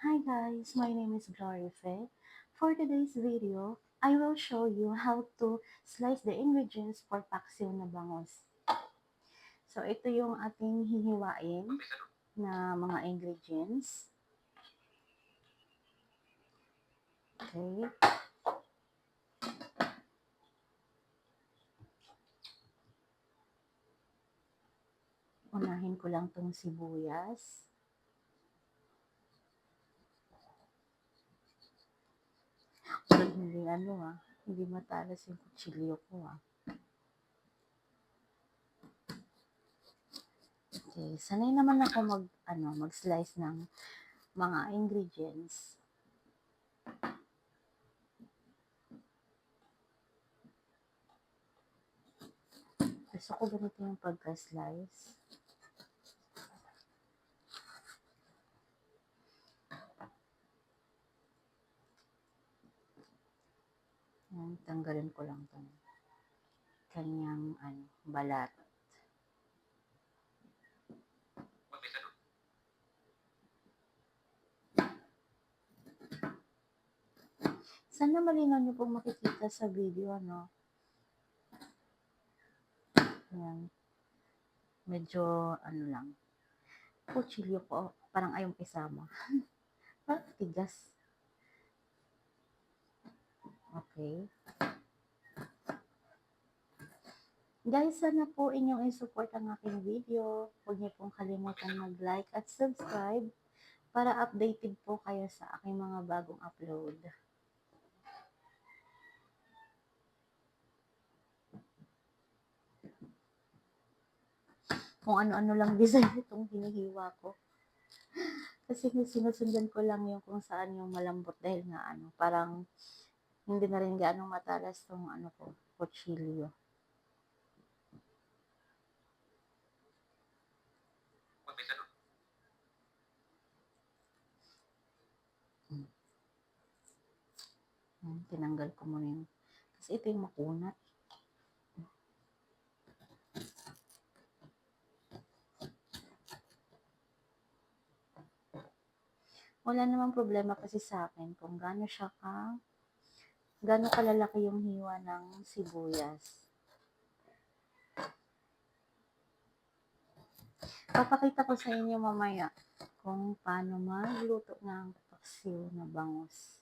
Hi guys, my name is Glory Faye. For today's video, I will show you how to slice the ingredients for paksiw na bangus. So ito yung ating hihiwain na mga ingredients. Okay. Unahin ko lang tong sibuyas. Hindi matalas yung kutsilyo ko Okay, sanay naman ako mag-slice ng mga ingredients. Gusto ko ganito yung pagka-slice. Yan, tanggalin ko lang itong kanyang balat. Sana malinaw niyo pong makikita sa video, Yan. Medyo, lang. Kutsilyo ko, parang ayaw isama. Parang tigas. Okay. Guys, sana po inyong i-support ang aking video. Huwag niyo pong kalimutan mag-like at subscribe para updated po kayo sa aking mga bagong upload. Kung ano-ano lang design itong hinihiwa ko. Kasi sinusundan ko lang yung kung saan yung malambot dahil nga parang hindi na rin gaano matalas tong kutsilyo. Tinanggal ko muna yung, kasi ito yung makunat. Wala namang problema kasi sa akin kung gaano kalalaki yung hiwa ng sibuyas. Papakita ko sa inyo mamaya kung paano magluto ng paksiw na bangus.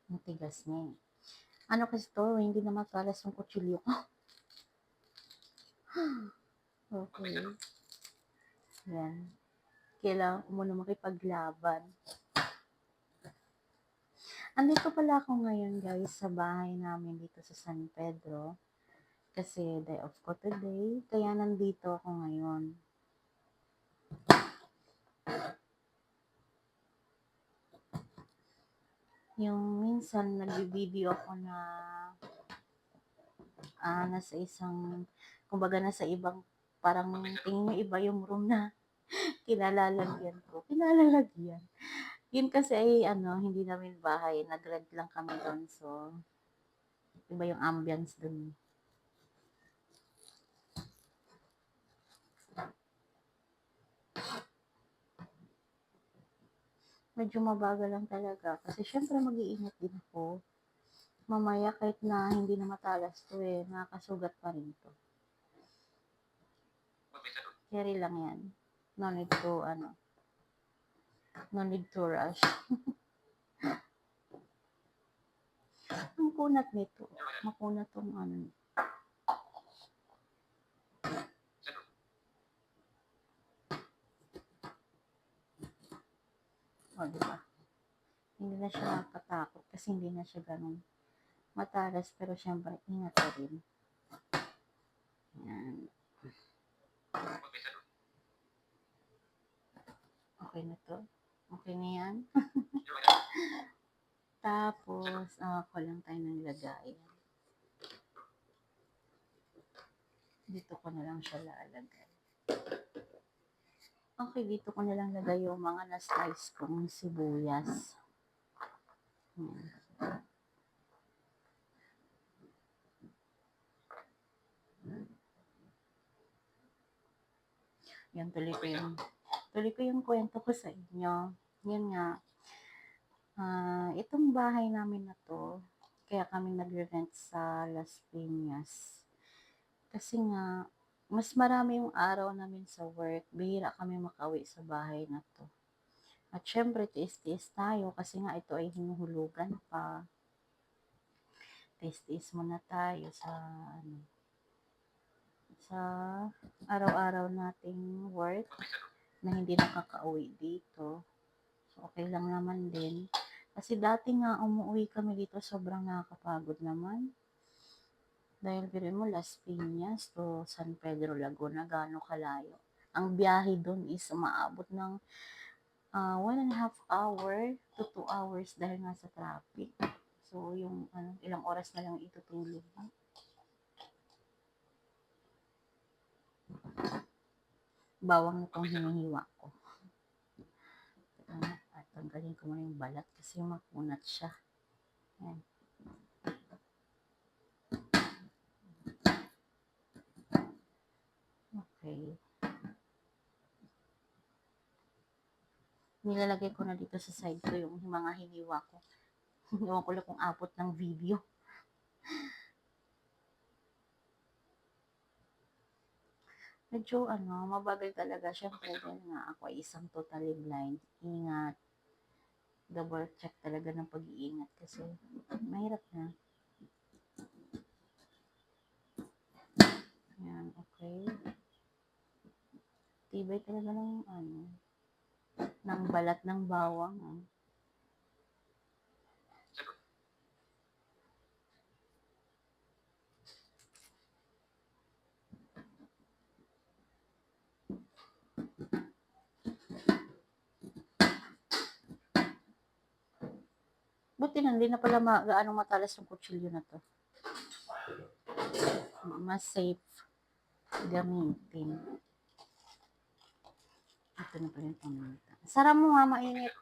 Ang tigas niya eh. Ano kasi to, hindi na matalas yung kutsilyo ko. Okay. Yan. Kailangan ko muna makipaglaban. Andito pala ako ngayon guys sa bahay namin dito sa San Pedro. Kasi day off ko today. Kaya nandito ako ngayon. Yung minsan nag-video ako na nasa isang, kumbaga nasa ibang, parang tingin mo iba yung room na kinalalagyan ko. Kinalalagyan. Yun kasi ay hindi namin bahay. Nag-rent lang kami doon. So, iba yung ambience doon. Medyo mabagal lang talaga. Kasi syempre mag-iingat din ako. Mamaya kahit na hindi na matalas to nakakasugat pa rin to. Carry lang yan. No need to rush. Ang kunat nito. Makunat tong diba? Hindi na siya nakatakot kasi hindi na siya ganun matalas, pero syempre ingat ka rin. Yan. Okay na to. Okay na yan. Tapos, ako lang tayo ng lagay. Dito ko na lang siya lalagay. Okay, dito ko na lang lagay yung mga na-slice kong sibuyas. Yan, tuloy ko yung kwento ko sa inyo. Yan nga, itong bahay namin na to, kaya kami nagre-rent sa Las Piñas. Kasi nga, mas marami yung araw namin sa work. Bihira kami makauwi sa bahay na to. At syempre, tiis-tiis tayo kasi nga ito ay hinuhulugan pa. Tiis-tiis muna tayo ano, sa araw-araw nating work na hindi nakakauwi dito. So, okay lang naman din. Kasi dati nga umuwi kami dito, sobrang nakakapagod naman. Dahil biruin mo, Las Piñas to San Pedro Laguna, gaano kalayo. Ang biyahe doon is umaabot ng 1.5 hour to 2 hours dahil nga sa traffic. So, yung ilang oras na lang itutulog. Bawang na itong hinihiwa ko. At tanggalin ko muna yung balat kasi makunat siya. Ayan. Okay. Nilalagay ko na dito sa side ko yung mga hiniwa ko. Ewan ko lang kung abot ng video. Medyo mabagal talaga. Siyempre, dahil nga ako ay isang totally blind. Ingat. Double check talaga ng pag-iingat kasi mahirap na. Yan, okay. Tibay talaga ng balat ng bawang. Buti na, hindi na pala gaano matalas yung kutsilyo na to. Mas safe gamitin. Ito na pala yung paminta. Sara mo nga, mainit.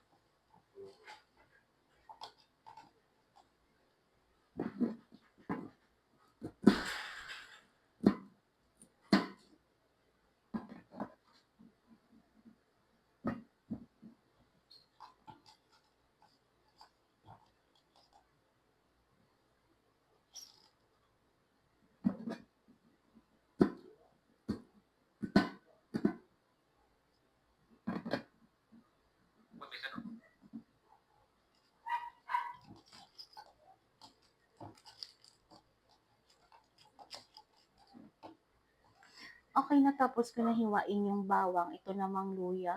Okay, natapos ko na hiwain yung bawang. Ito namang luya.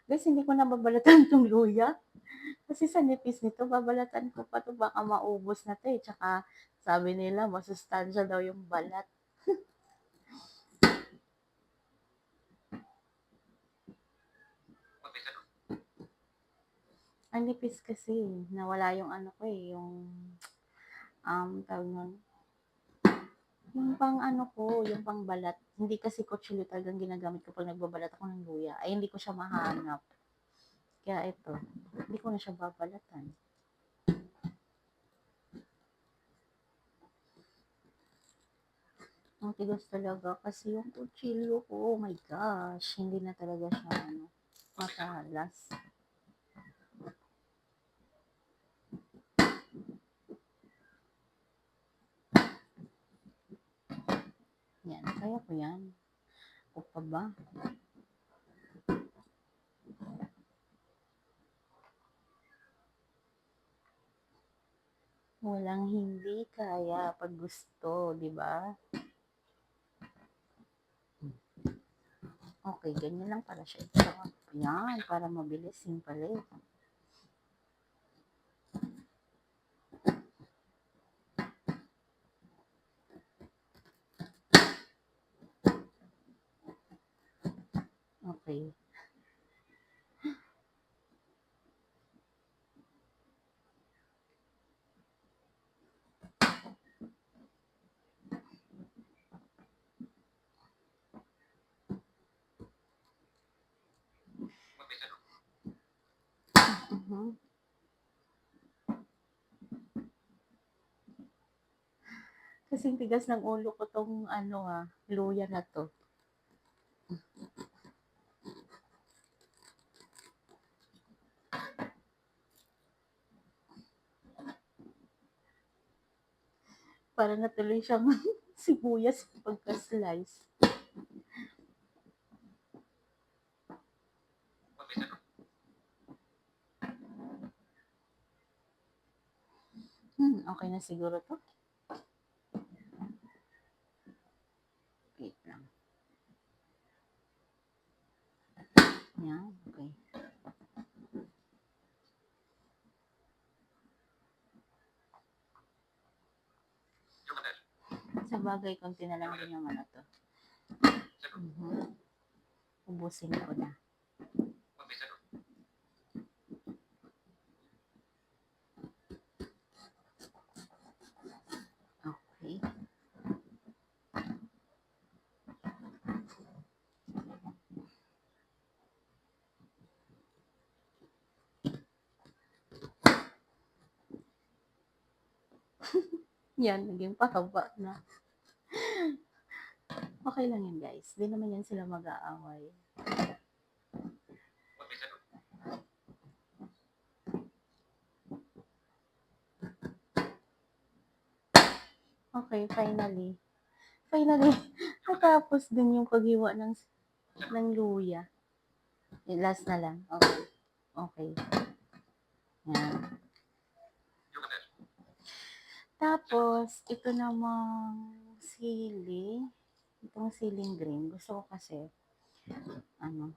Guys, hindi ko na babalatan itong luya. Kasi sa nipis nito, babalatan ko pa to baka maubos na to eh. Tsaka sabi nila, masustansya daw yung balat. Ang nipis kasi, nawala yung ko eh, yung tawag nun, yung pang yung pang balat. Hindi kasi kutsilyo talagang ginagamit ko pag nagbabalat ako ng luya. Ay, hindi ko siya mahanap. Kaya ito, hindi ko na siya babalatan. Ang tigas talaga kasi yung kutsilyo ko, oh my gosh, hindi na talaga siya matalas. Yan, kaya ko yan. O pa ba? Walang hindi kaya pag gusto, di ba? Okay, ganyan lang para siya. Yan, para mabilis, simple. Okay. Mhm. Kasing tigas ng ulo ko 'tong ano, luya na 'to. Para na tuloy siyang sibuyas pagka-slice. Okey na siguro 'to. Wait lang. Yan, okey. Sabagay konti na lang din naman na 'to. Mhm. Ubusin ko na. Okey. Yan, naging pahaba na. Okey lang yan guys, 'di naman yan sila mag-aaway. Okey, finally. Finally, natapos din yung paghiwa ng luya. Last na lang, okey. Okey, yan. Tapos ito namang sili, itong siling green, gusto ko kasi ano,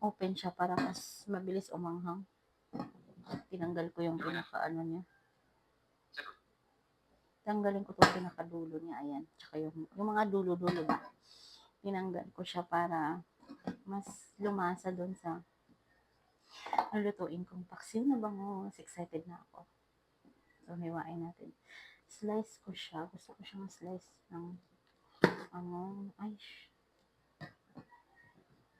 open siya para mas mabilis umanghang. Tinanggal ko yung pinaka-ano niya. Tanggalin ko 'tong pinakadulo niya, ayan. Tsaka yung mga dulo-dulo ba, tinanggal ko siya para mas lumasa do'n sa lulutuin kong paksiw na bangus. Excited na ako. So, hiwain natin. Slice ko siya. Gusto ko siyang slice ng ay,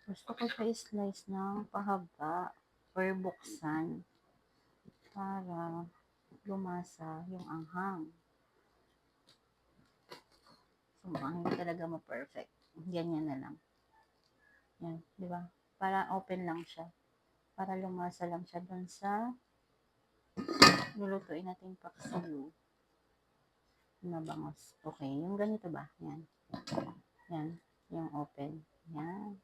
gusto ko siya i-slice ng pahaba or buksan para lumasa yung anghang. So, hindi talaga ma-perfect. Ganyan na lang. Yan, di ba? Para open lang siya. Para lumasa lang siya doon sa lulutuin natin paksiw na bangus. Okay, yung ganito ba? Yan. Yan, yung open. Yan.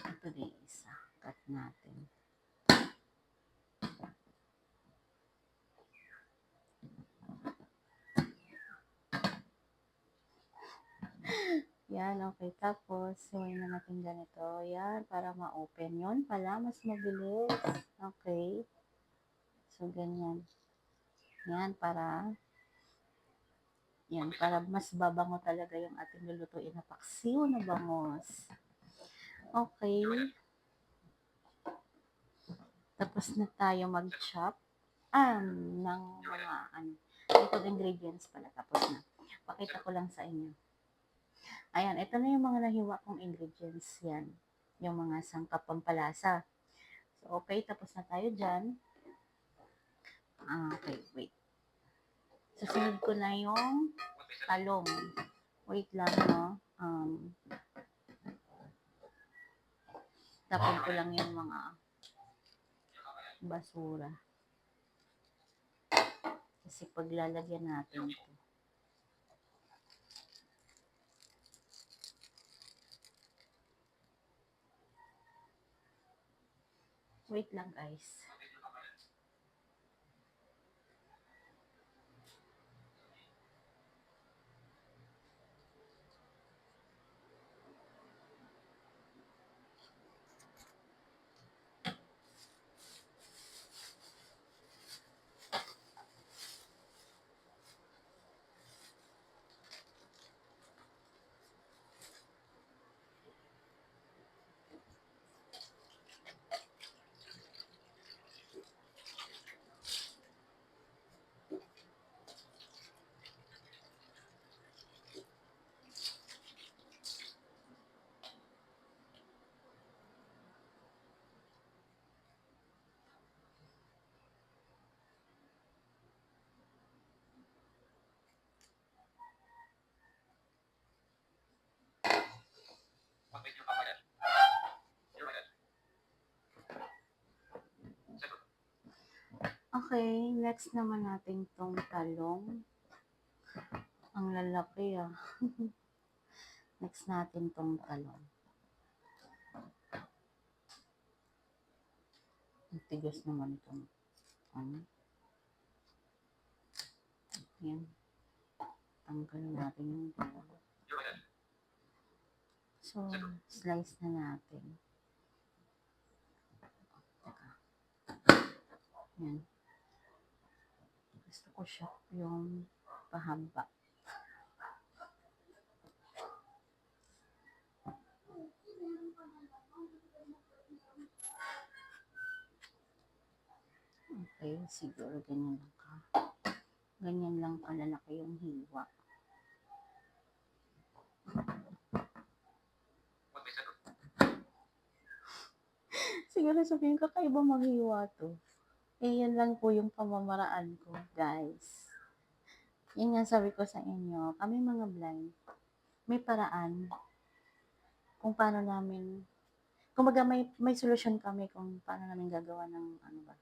Ito din isa. Cut natin. Yan, okay. Tapos, suwain na natin ganito. Yan, para ma-open. Yun pala, mas mabilis. Okay. So, ganyan. Yan, para mas babango talaga yung ating lulutuin na paksiw na bangus. Okay. Tapos na tayo mag-chop ng mga itong ingredients pala. Tapos na. Pakita ko lang sa inyo. Ayan, ito na yung mga nahiwa kong ingredients. Yan. Yung mga sangkap pampalasa. So, okay. Tapos na tayo dyan. Okay, wait. Susunod ko na yung talong. Wait lang, no? Tapon ko lang yung mga basura. Kasi paglalagyan natin ito. Wait lang guys. Okay, next naman natin tong talong. Ang lalaki ah. Next natin tong talong. Ang tigas naman itong ano. Yan. Tanggalin natin yung talong. So, slice na natin. Teka. Yan. Gusto ko siya yung pahaba. Okay, siguro ganyan lang ka. Ganyan lang kalalaki yung hiwa. Siguro sabihin ko, kakaiba maghiwa to. Eh, yan lang po yung pamamaraan ko, guys. Yan nga sabi ko sa inyo, kami mga blind, may paraan kung paano namin, kumbaga may solusyon kami kung paano namin gagawa ng ano ba,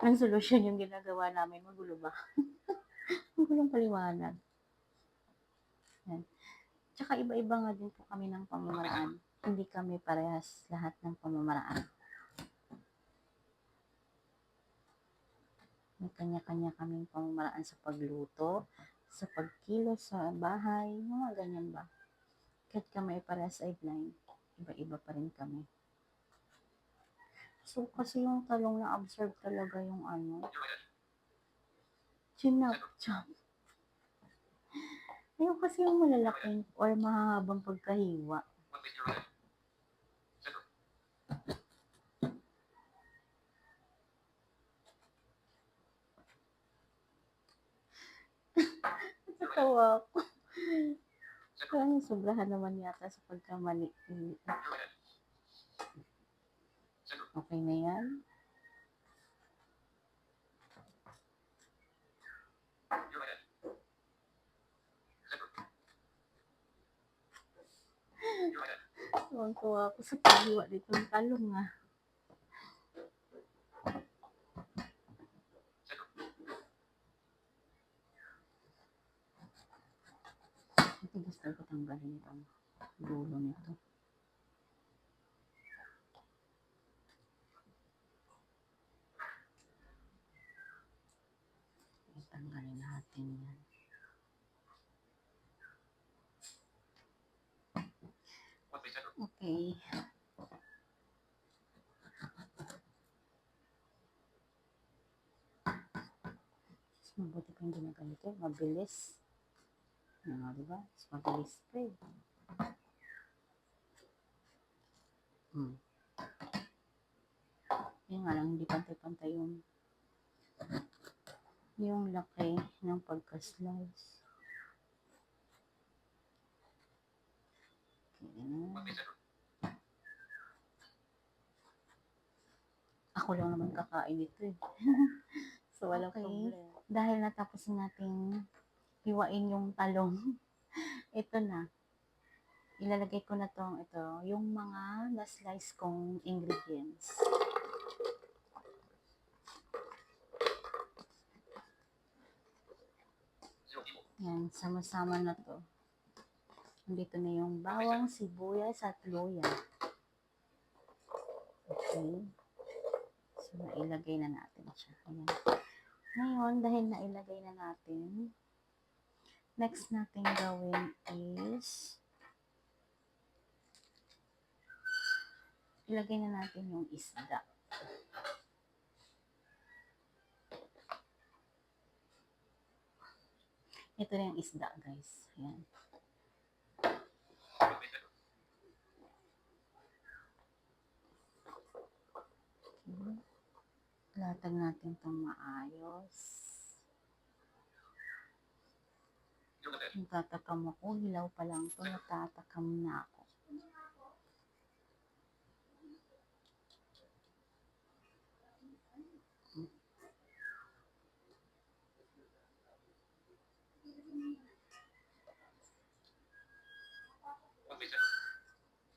ng solusyon yung ginagawa namin, magulo ba? Magulong paliwanag. Yan. Tsaka iba-iba nga din po kami ng pamamaraan. Hindi kami parehas lahat ng pamamaraan. May kanya-kanya kaming pamamaraan sa pagluto, sa pagkilos sa bahay, mga ganyan ba. Kahit kami parehas ay blind, iba-iba pa rin kami. So, kasi yung talong na-absorb talaga yung ano, chinap-chop. Ayun kasi yung malalaking or mahahabang pagkahiwa. Natawa ako. Parang sobrahan naman yata sa pagkamali. Okay na yan. Tuwang-tuwa ako sa paghiwa nitong talong ah. Matigas na ko tanggalin itong dulo nito. Tanggalin natin yan. Okay. Mabuti pa yung ginaganito. Mabilis. Ano, diba? Mabilis pa eh. Yan nga lang, hindi pantay-pantay yung laki ng pagka-slice. Okay. Ako lang naman kakain ito eh. So, walang problem. Dahil natapos nating hiwain yung talong, ito na. Ilalagay ko na ito, yung mga na-slice kong ingredients. Yan, sama-sama na to. Nandito na yung bawang, sibuyas, at luya. Okay. So, nailagay na natin siya. Ayan. Ngayon, dahil nailagay na natin, next natin gawin is ilagay na natin yung isda. Ito na yung isda, guys. Ayan. Okay. Latag natin itong maayos. Natatakam ako. Hilaw pa lang ito. Natatakam na ako.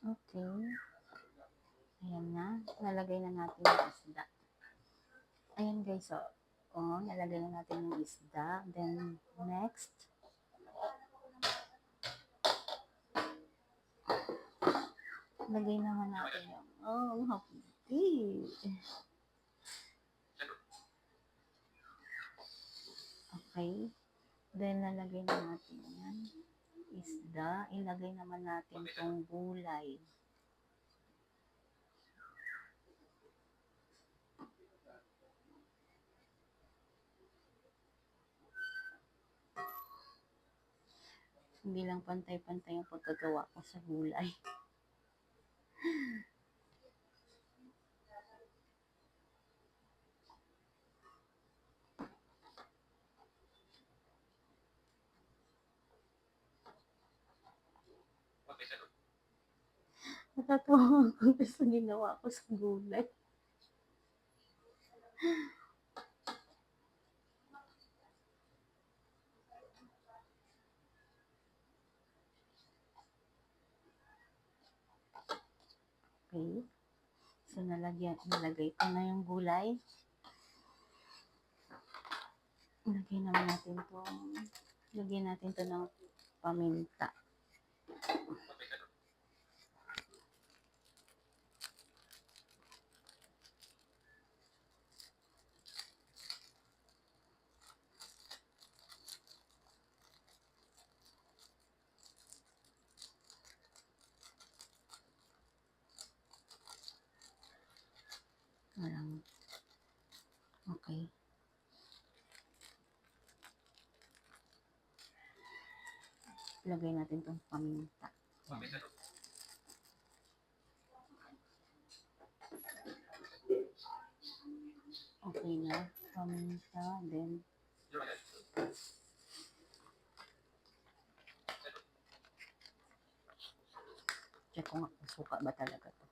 Okay. Ayan na. Nalagay na natin yung isda. Ayan guys, so, nalagay na natin yung isda. Then, next, lagay naman natin yung, hapdi. Okay. Then, lalagay na natin yan. Isda. Ilagay naman natin tong gulay. Hindi lang pantay-pantay yung pagkagawa ko sa gulay. Natatawa ako sa ginawa ko sa gulay. Okay. So, nalagay ko na yung gulay. Lagyan natin to ng paminta. Parang, okay. Lagay natin tong paminta. Okay na. Paminta. Then, check ko nga kung suka ba talaga to.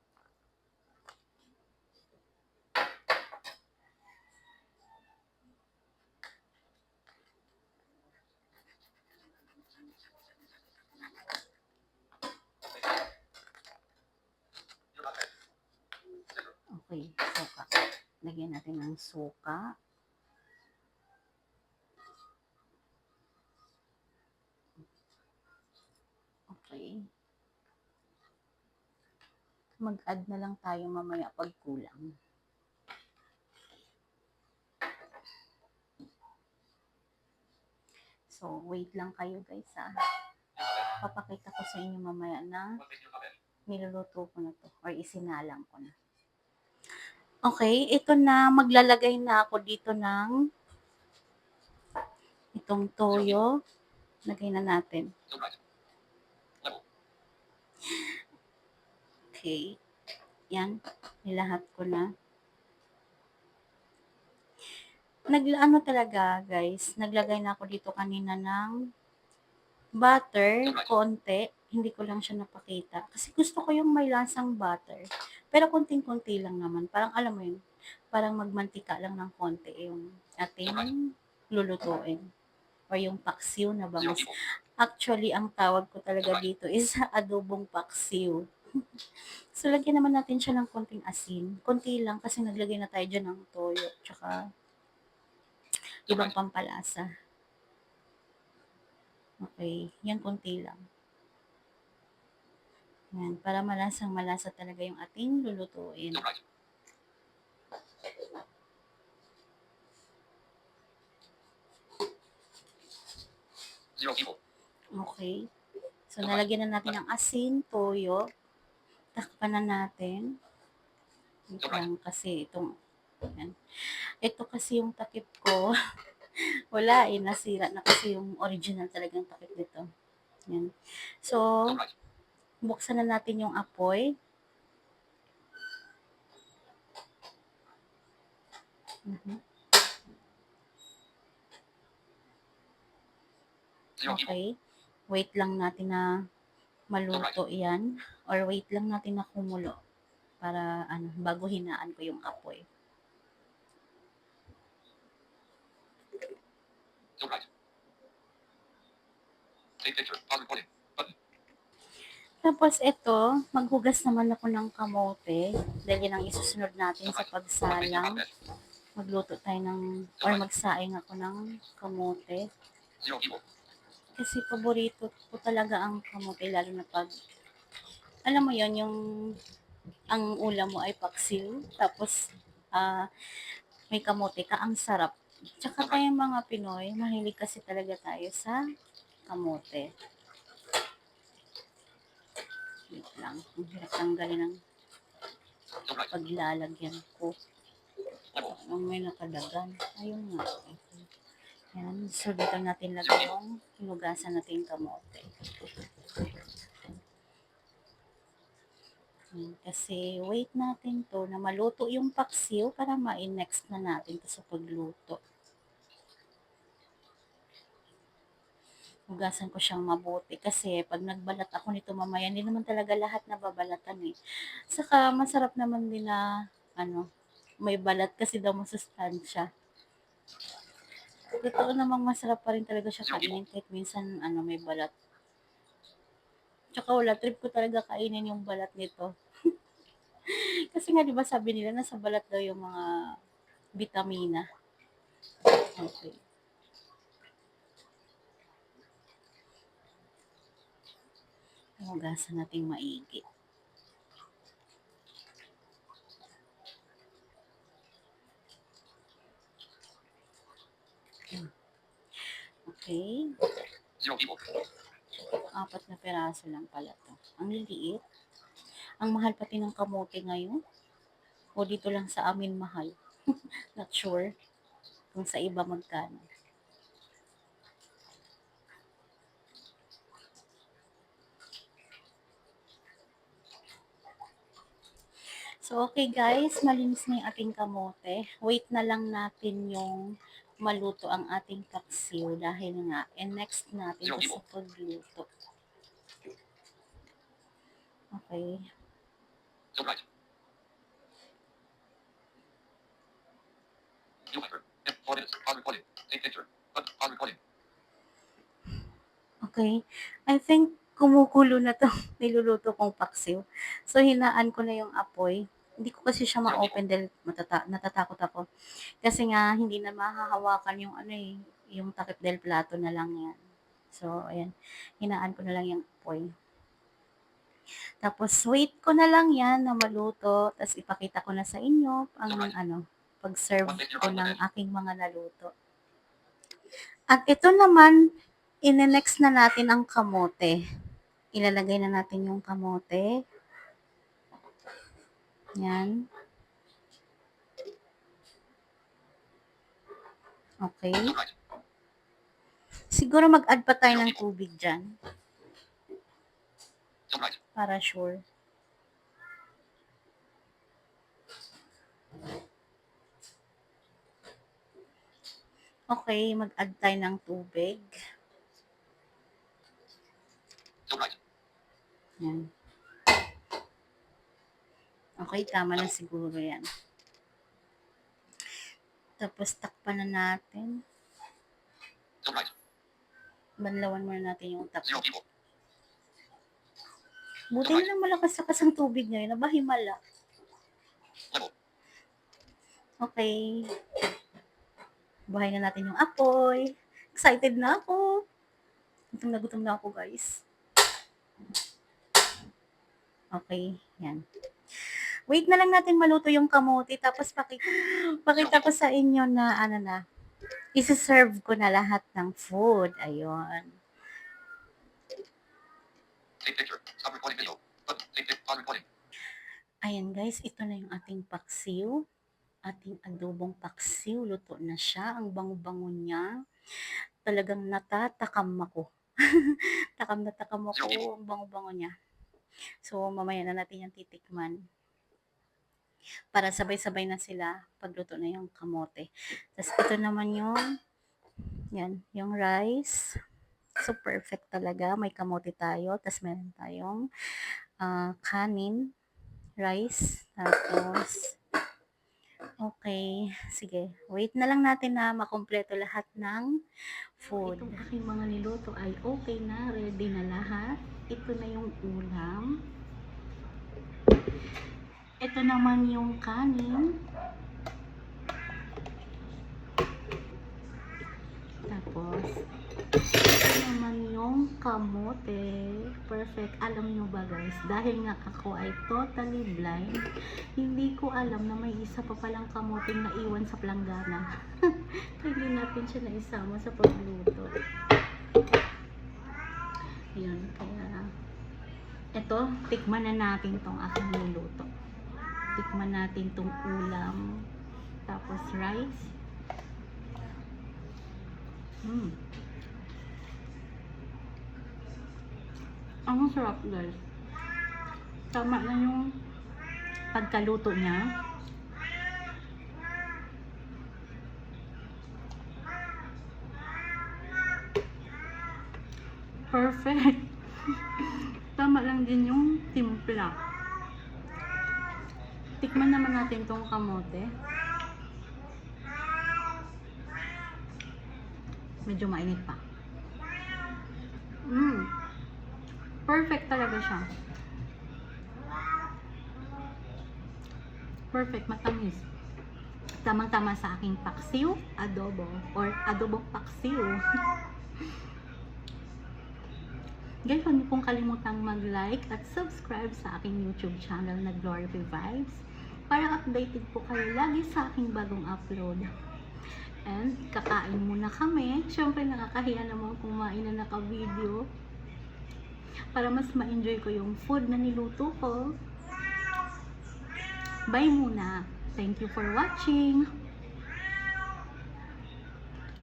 Okay, suka. Lagyan natin ng suka. Okay. Mag-add na lang tayo mamaya pag kulang. So, wait lang kayo guys ha. Papakita ko sa inyo mamaya na niluluto ko na to or isinalang ko na. Okay, ito na. Maglalagay na ako dito ng itong toyo. Lagay na natin. Okay. Yan. Nilahat ko na. Talaga guys. Naglagay na ako dito kanina ng butter. Konti. Hindi ko lang siya napakita. Kasi gusto ko yung may lasang butter. Pero konting-konti lang naman. Parang alam mo yun. Parang magmantika lang ng konti yung ating lulutuin. Or yung paksiw na bangus. Actually, ang tawag ko talaga dito is adobong paksiw. So, lagyan naman natin siya ng konting asin. Konti lang kasi naglagay na tayo dyan ng toyo. Tsaka ibang pampalasa. Okay. Yan, konti lang. Yan. Para malasa talaga yung ating lulutuin. Okay. So, nalagyan na natin ng asin, toyo. Takpan na natin. Wait lang kasi itong yan. Ito kasi yung takip ko. Wala eh, nasira na kasi yung original talagang takip nito. Yan. So, buksan na natin yung apoy. Okay. Wait lang natin na maluto yan. Or wait lang natin na kumulo. Para bago hinaan ko yung apoy. Tapos ito, maghugas naman ako ng kamote. Dahil yan ang isusunod natin sa pagsalang. magluto tayo ng, or magsaing ako ng kamote. Kasi paborito ko talaga ang kamote, lalo na pag, alam mo yon yung ang ulam mo ay paksiw, tapos may kamote ka, ang sarap. Tsaka tayong mga Pinoy, mahilig kasi talaga tayo sa kamote. Wait lang, ang hirap tanggalin ng paglalagyan ko. Ang may nakadagan. Ayun nga. Okay. Yan. So, dito natin lagay yung hinugasan natin kamote. Yan. Kasi wait natin to na maluto yung paksiw para ma-next na natin to sa pagluto. Hugasan ko siyang mabuti kasi pag nagbalat ako nito mamaya, hindi naman talaga lahat nababalatan eh. Saka masarap naman din na may balat kasi daw masustansya. Totoo namang masarap pa rin talaga siya kainin kahit minsan may balat. Tsaka wala, trip ko talaga kainin yung balat nito. Kasi nga 'di ba sabi nila nasa balat daw yung mga bitamina. Okay. Hugasan nating maigi. Okay. 4 na piraso lang pala to. Ang liliit. Ang mahal pati ng kamote ngayon. O dito lang sa amin mahal. Not sure kung sa iba magkano. So, okay guys, malinis na yung ating kamote. Wait na lang natin yung maluto ang ating paksiw dahil nga, and next natin ito sa pagluto. Okay. Okay. I think kumukulo na 'tong niluluto kong paksiw. So, hinaan ko na yung apoy. Hindi ko kasi siya ma-open dahil natatakot ako. Kasi nga hindi na mahahawakan yung yung takip del plato na lang yan. So, ayan. Hinaan ko na lang yung apoy. Tapos, wait ko na lang yan na maluto. Tapos, ipakita ko na sa inyo ang pag-serve ko ng aking mga naluto. At ito naman, ine-next na natin ang kamote. Ilalagay na natin yung kamote. Yan. Okay. Siguro mag-add pa tayo ng tubig dyan. Para sure. Okay, mag-add tayo ng tubig. Yan. Okay, tama na siguro yan. Tapos, takpan na natin. Banlawan muna natin yung takpan. Buti na lang malakas-lakas ang tubig ngayon. Nabahimala. Okay. Buhay na natin yung apoy. Excited na ako. Gutom na ako, guys. Okay, yan. Wait na lang natin maluto yung kamote, tapos pakita ko sa inyo na isi-serve ko na lahat ng food. Ayun. Ayan guys, ito na yung ating paksiw. Ating adobong paksiw. Luto na siya. Ang bango-bango niya. Talagang natatakam ako. Takam na takam ako. Ang bango-bango niya. So, mamaya na natin yung titikman. Para sabay-sabay na sila pagluto na yung kamote. Tapos ito naman yung rice. So, perfect talaga. May kamote tayo. Tapos meron tayong kanin, rice. Tapos, okay. Sige. Wait na lang natin na makumpleto lahat ng food. Itong aking mga niluto ay okay na. Ready na lahat. Ito na yung ulam. Ito naman yung kanin. Tapos, ito naman yung kamote. Perfect. Alam nyo ba guys, dahil nga ako ay totally blind, hindi ko alam na may isa pa palang kamoting naiwan sa planggana. Kaya hindi natin siya naisama sa pagluto. Yun, kaya ito, tikman na natin tong aking niluto. Tikman natin tong ulam. Tapos rice. Ang sarap guys. Tama na yung pagkaluto niya. Perfect. Tama lang din yung timpla. Tikman naman natin tong kamote. Medyo mainit pa. Perfect talaga siya. Perfect, matamis. Tamang-tama sa aking paksiw, adobo, or adobong paksiw. Guys, huwag niyo pong kalimutang mag-like at subscribe sa aking YouTube channel na Glory Vibes para updated po kayo lagi sa aking bagong upload. And kakain muna kami. Siyempre nakakahiya naman kumain na naka-video para mas ma-enjoy ko yung food na niluto ko. Bye muna. Thank you for watching.